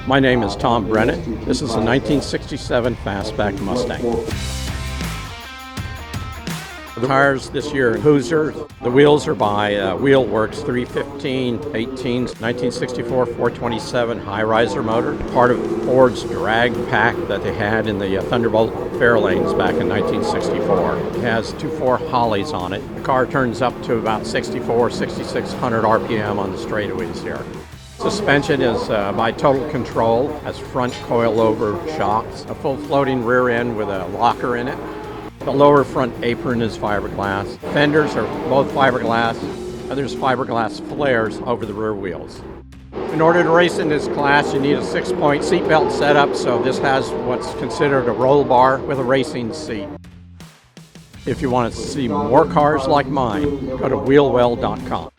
My name is Tom Brennan. This is a 1967 Fastback Mustang. The tires this year are Hoosier. The wheels are by Wheelworks 315 18s, 1964 427 high-riser motor, part of Ford's drag pack that they had in the Thunderbolt Fairlanes back in 1964. It has 2.4 Hollies on it. The car turns up to about 6,600 RPM on the straightaways here. Suspension is by Total Control, has front coil-over shocks, a full floating rear end with a locker in it. The lower front apron is fiberglass. Fenders are both fiberglass, and there's fiberglass flares over the rear wheels. In order to race in this class, you need a 6-point seatbelt setup, so this has what's considered a roll bar with a racing seat. If you want to see more cars like mine, go to wheelwell.com.